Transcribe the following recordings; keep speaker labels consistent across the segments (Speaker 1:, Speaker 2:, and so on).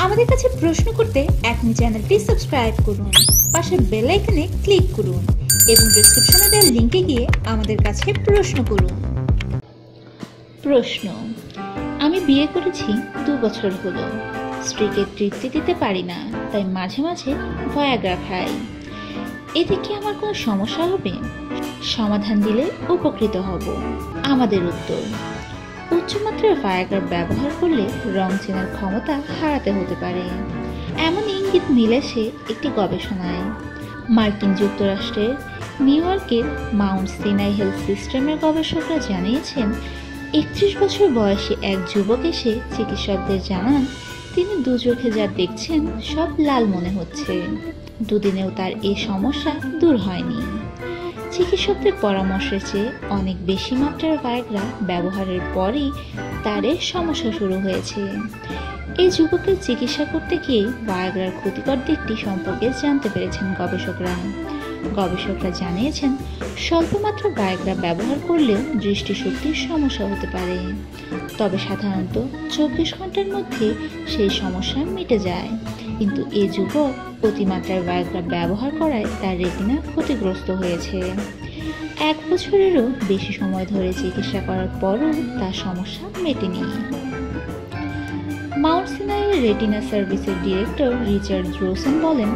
Speaker 1: আমাদের কাছে প্রশ্ন করতে এখনই চ্যানেলটি সাবস্ক্রাইব করুন, পাশের বেল আইকনে ক্লিক করুন এবং ডেসক্রিপশনে দেওয়া লিংকে গিয়ে আমাদের কাছে প্রশ্ন করুন। প্রশ্ন: আমি বিয়ে করেছি 2 বছর হলো। স্ত্রীকে তৃপ্তি দিতে পারি না, তাই মাঝে মাঝে ভায়াগ্রা খাই। এতে কি আমার কোনো সমস্যা হবে? সমাধান দিলে উপকৃত হব। আমাদের উত্তর: উচ্চমাত্রার ভায়াগ্রা ব্যবহার করলে রং চেনার ক্ষমতা হারাতে হতে পারে, এমন ইঙ্গিত মিলেছে একটি গবেষণায়। মার্কিন যুক্তরাষ্ট্রের নিউ ইয়র্কের মাউন্ট সিনাই হেলথ সিস্টেমের গবেষকরা জানিয়েছেন, 31 বছর বয়সী এক যুবক এসে চিকিৎসকদের জানান তিনি 2 চোখে যা দেখছেন সব লাল মনে হচ্ছে। 2 দিনেও তার এই সমস্যা দূর হয়নি। চিকিৎসকদের পরামর্শের চেয়ে অনেক বেশি মাত্রার ভায়াগ্রা ব্যবহারের পরই তার এই সমস্যা শুরু হয়েছে। এই যুবকের চিকিৎসা করতে গিয়ে ভায়াগ্রার ক্ষতিকর দিকটি সম্পর্কে জানতে পেরেছেন গবেষকরা জানিয়েছেন, স্বল্প মাত্রার ভায়াগ্রা ব্যবহার করলেও দৃষ্টিশক্তির সমস্যা হতে পারে, তবে সাধারণত 24 ঘন্টার মধ্যে সেই সমস্যা মিটে যায়। কিন্তু এই যুবক অতিমাত্রার ভায়াগ্রা ব্যবহার করায় তার রেটিনা ক্ষতিগ্রস্ত হয়েছে। 1 বছরেরও বেশি সময় ধরে চিকিৎসা করার পরও তার সমস্যা মেটেনি। মাউন্ট সিনাইয়ের রেটিনা সার্ভিসের ডিরেক্টর রিচার্ড রোসেন বলেন,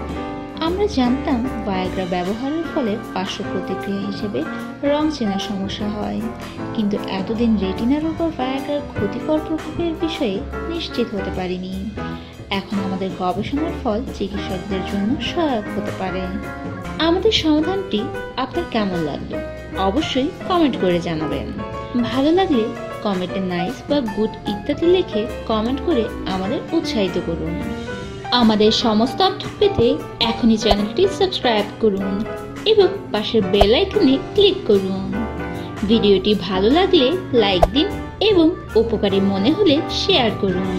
Speaker 1: আমরা জানতাম ভায়াগ্রা ব্যবহারের ফলে পার্শ্ব প্রতিক্রিয়া হিসেবে রং চেনার সমস্যা হয়, কিন্তু এতদিন রেটিনার উপর ভায়াগ্রার ক্ষতিকর প্রভাবের বিষয়ে নিশ্চিত হতে পারিনি। এখন আমাদের গবেষণার ফল চিকিৎসকদের জন্য সহায়ক হতে পারে। আমাদের সমাধানটি আপনার কেমন লাগলো অবশ্যই কমেন্ট করে জানাবেন। ভালো লাগলে কমেন্টে নাইস বা গুড ইত্যাদি লিখে কমেন্ট করে আমাদের উৎসাহিত করুন। আমাদের সমস্ত আপডেট পেতে এখনই চ্যানেলটি সাবস্ক্রাইব করুন এবং পাশের বেল আইকনে ক্লিক করুন। ভিডিওটি ভালো লাগলে লাইক দিন এবং উপকারী মনে হলে শেয়ার করুন।